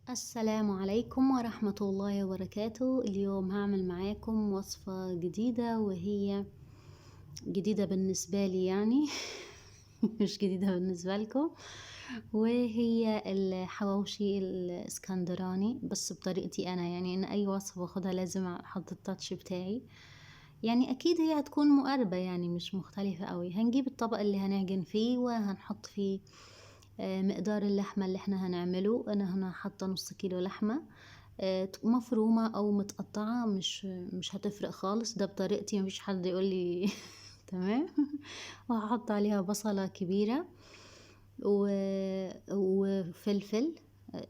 السلام عليكم ورحمة الله وبركاته. اليوم هعمل معاكم وصفة جديدة، وهي جديدة بالنسبة لي يعني مش جديدة بالنسبة لكم. وهي الحواوشي الاسكندراني، بس بطريقتي أنا. يعني إن أي وصفة باخدها لازم أحط التاتش بتاعي. يعني أكيد هي هتكون مقاربة، يعني مش مختلفة قوي. هنجيب الطبق اللي هنعجن فيه وهنحط فيه مقدار اللحمة اللي احنا هنعمله. أنا هنا حاطة نص كيلو لحمة مفرومة أو متقطعة، مش هتفرق خالص، ده بطريقتي، مفيش حد يقولي تمام. وهحط عليها بصلة كبيرة وفلفل،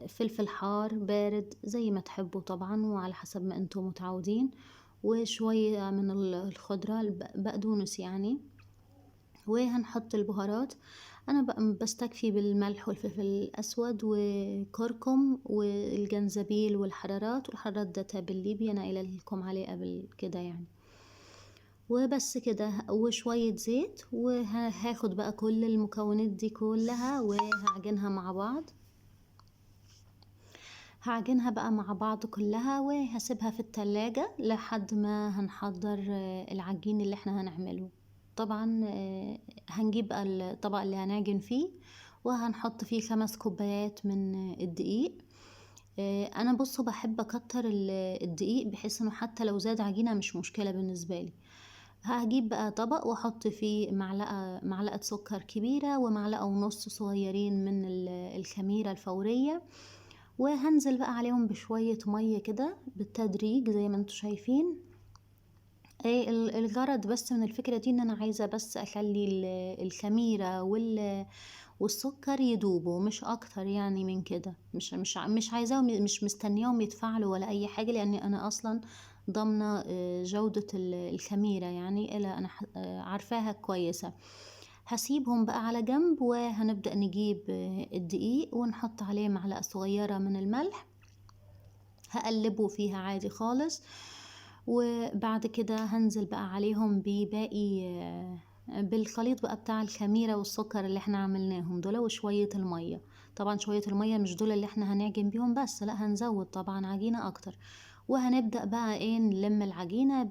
فلفل حار بارد زي ما تحبوا طبعا، وعلى حسب ما انتم متعودين. وشوية من الخضرة البقدونس يعني. وهنحط البهارات. أنا بستكفي بالملح والفلفل الأسود وكركم والجنزبيل والحرارات. والحرارات ده تابل ليبي، أنا قايله لكم عليه قبل كده يعني. وبس كده، وشوية زيت. وهاخد بقى كل المكونات دي كلها وهعجنها مع بعض. هعجنها بقى مع بعض كلها، وهسيبها في التلاجة لحد ما هنحضر العجين اللي احنا هنعمله. طبعا هنجيب بقى الطبق اللي هنعجن فيه، وهنحط فيه 5 كوبايات من الدقيق. انا بصوا بحب اكتر الدقيق، بحيث انه حتى لو زاد عجينة مش مشكلة بالنسبة لي. هجيب بقى طبق واحط فيه معلقة سكر كبيرة، ومعلقة ونص صغيرين من الخميرة الفورية. وهنزل بقى عليهم بشوية مية كده بالتدريج زي ما انتوا شايفين. ايه الغرض بس من الفكرة دي، ان انا عايزة بس اخلي الخميرة والسكر يدوبوا، مش اكتر يعني من كده. مش عايزاهم، مش مستنياهم يتفاعلوا ولا اي حاجة، لاني انا اصلا ضامنة جودة الخميرة، يعني الا انا عارفاها كويسة. هسيبهم بقى على جنب، وهنبدأ نجيب الدقيق ونحط عليه معلقة صغيرة من الملح. هقلبه فيها عادي خالص. وبعد كده هنزل بقى عليهم بباقي بالخليط بقى بتاع الخميرة والسكر اللي احنا عملناهم دول، وشوية المية. طبعا شوية المية مش دول اللي احنا هنعجن بيهم بس، لا هنزود طبعا عجينة اكتر. وهنبدأ بقى ايه نلم العجينة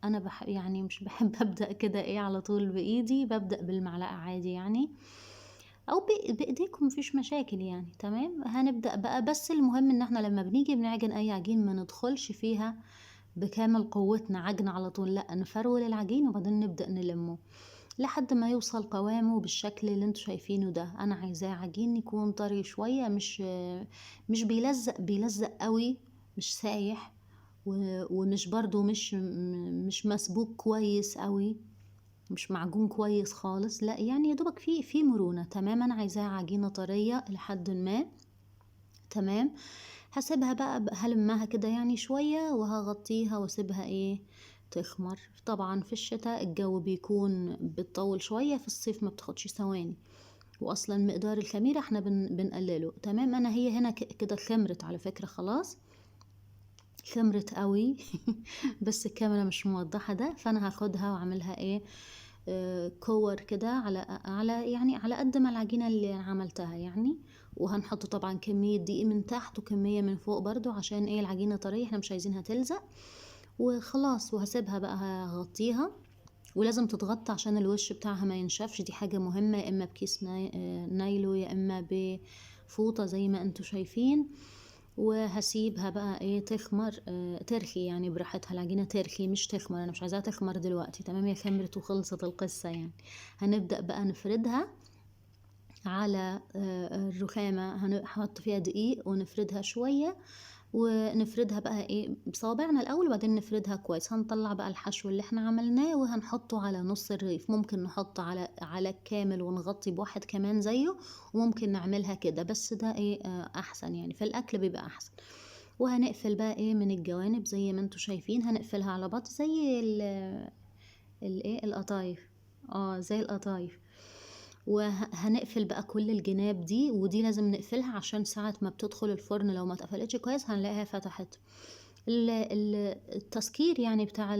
انا يعني مش بحب ابدأ كده ايه على طول بايدي، ببدأ بالمعلقة عادي يعني، او بايديكم مفيش مشاكل يعني. تمام، هنبدأ بقى. بس المهم ان احنا لما بنيجي بنعجن اي عجين ما ندخلش فيها بكامل قوتنا عجن على طول، لا نفرول العجين وبعدين نبدأ نلمه لحد ما يوصل قوامه بالشكل اللي انتوا شايفينه ده. انا عايزاه عجين يكون طري شوية، مش بيلزق قوي، مش سايح، ومش برضو مش مسبوك كويس قوي، مش معجون كويس خالص، لا يعني يا دوبك في مرونة. تمام، انا عايزاها عجينة طرية لحد ما. تمام، هسيبها بقى، هلمها كده يعني شوية، وهغطيها واسيبها ايه تخمر. طبعا في الشتاء الجو بيكون بتطول شوية، في الصيف ما بتاخدش ثواني. واصلا مقدار الخميرة احنا بنقلله. تمام، انا هي هنا كده خمرت على فكرة، خلاص خمرت قوي بس الكاميرا مش موضحة ده، فانا هاخدها واعملها ايه كور كده على يعني على قد ما العجينة اللي عملتها يعني. وهنحط طبعا كمية دقيق من تحت وكمية من فوق برضو، عشان ايه العجينة طرية، احنا مش عايزينها تلزق. وخلاص، وهسيبها بقى هغطيها. ولازم تتغطى عشان الوش بتاعها ما ينشفش، دي حاجة مهمة، يا اما بكيس نايلو يا اما بفوطة زي ما انتوا شايفين. وهسيبها بقى ايه تخمر ترخي يعني براحتها، العجينة ترخي مش تخمر، انا مش عايزاها تخمر دلوقتي. تمام، هي خمرت وخلصت القصة يعني. هنبدأ بقى نفردها على الرخامة، هنحط فيها دقيق ونفردها شوية. ونفردها بقى ايه بصوابعنا الاول، وبعدين نفردها كويس. هنطلع بقى الحشو اللي احنا عملناه وهنحطه على نص الرغيف، ممكن نحط على الكامل ونغطي بواحد كمان زيه، وممكن نعملها كده، بس ده ايه احسن يعني، في الاكل بيبقى احسن. وهنقفل بقى ايه من الجوانب زي ما انتوا شايفين، هنقفلها على بعض زي الايه القطايف، زي القطايف. وهنقفل بقى كل الجناب دي، ودي لازم نقفلها عشان ساعة ما بتدخل الفرن لو ما اتقفلتش كويس هنلاقيها فتحت. التسكير يعني بتاع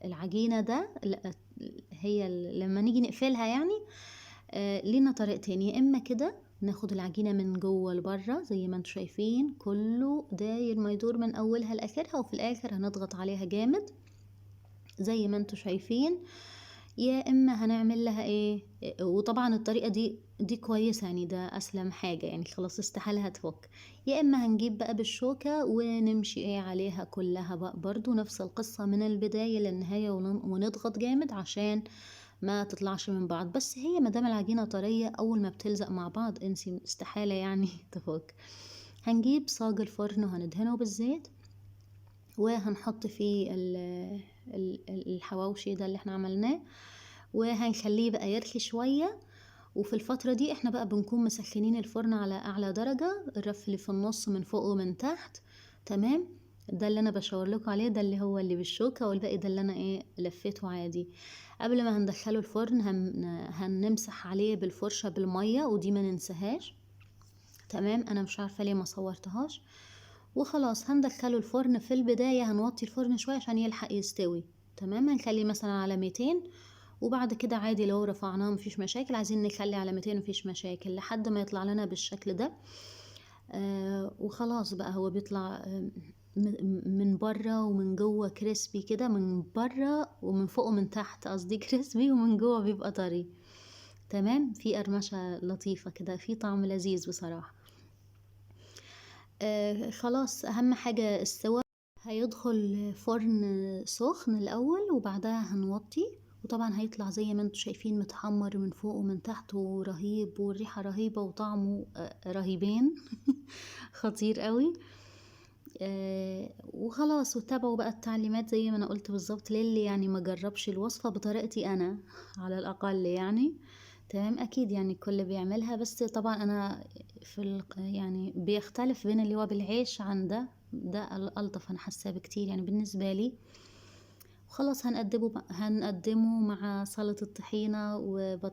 العجينة ده، هي لما نيجي نقفلها يعني لينا طريقتين، يا اما كده ناخد العجينة من جوه لبره زي ما انتوا شايفين كله داير ما يدور من اولها لاخرها، وفي الاخر هنضغط عليها جامد زي ما انتوا شايفين. يا اما هنعمل لها ايه، وطبعا الطريقة دي كويسة يعني، ده اسلم حاجة يعني، خلاص استحالة هتفك. يا اما هنجيب بقى بالشوكة ونمشي ايه عليها كلها بقى، برضو نفس القصة من البداية للنهاية، ونضغط جامد عشان ما تطلعش من بعض. بس هي مادام العجينة طرية أول ما بتلزق مع بعض انسي، استحالة يعني تفك. هنجيب صاج الفرن وهندهنه بالزيت، وهنحط فيه الحواوشي ده اللي احنا عملناه، وهنخليه بقى يرخي شوية. وفي الفترة دي احنا بقى بنكون مسخنين الفرن على أعلى درجة، الرف اللي في النص من فوق ومن تحت. تمام. ده اللي انا بشاور لكم عليه، ده اللي هو اللي بالشوكة، والباقي ده اللي انا ايه لفيته عادي. قبل ما هندخله الفرن هنمسح عليه بالفرشة بالمية، ودي ما ننساهاش. تمام. انا مش عارفة ليه ما صورتهاش. وخلاص هندخله الفرن. في البداية هنوطي الفرن شوية عشان يلحق يستوي. تمام. هنخليه مثلا على 200، وبعد كده عادي لو رفعناه مفيش مشاكل، عايزين نخلي على 200 مفيش مشاكل لحد ما يطلع لنا بالشكل ده. وخلاص بقى هو بيطلع من بره ومن جوه كريسبي كده، من بره ومن فوق ومن تحت قصدي كريسبي، ومن جوه بيبقى طري. تمام. في قرمشة لطيفة كده، في طعم لذيذ بصراحة. خلاص أهم حاجة السوا. هيدخل فرن سخن الأول وبعدها هنوطي، وطبعا هيطلع زي ما انتوا شايفين متحمر من فوق ومن تحت ورهيب، والريحة رهيبة وطعمه رهيبين خطير قوي. وخلاص، وتابعوا بقى التعليمات زي ما انا قلت بالظبط، للي يعني ما جربش الوصفة بطريقتي انا على الاقل يعني. تمام. اكيد يعني الكل بيعملها، بس طبعا انا يعني بيختلف بين اللي هو بالعيش عن ده الطف انا حاساه بكتير يعني بالنسبة لي. وخلاص هنقدمه مع سلطة الطحينة وبطاطس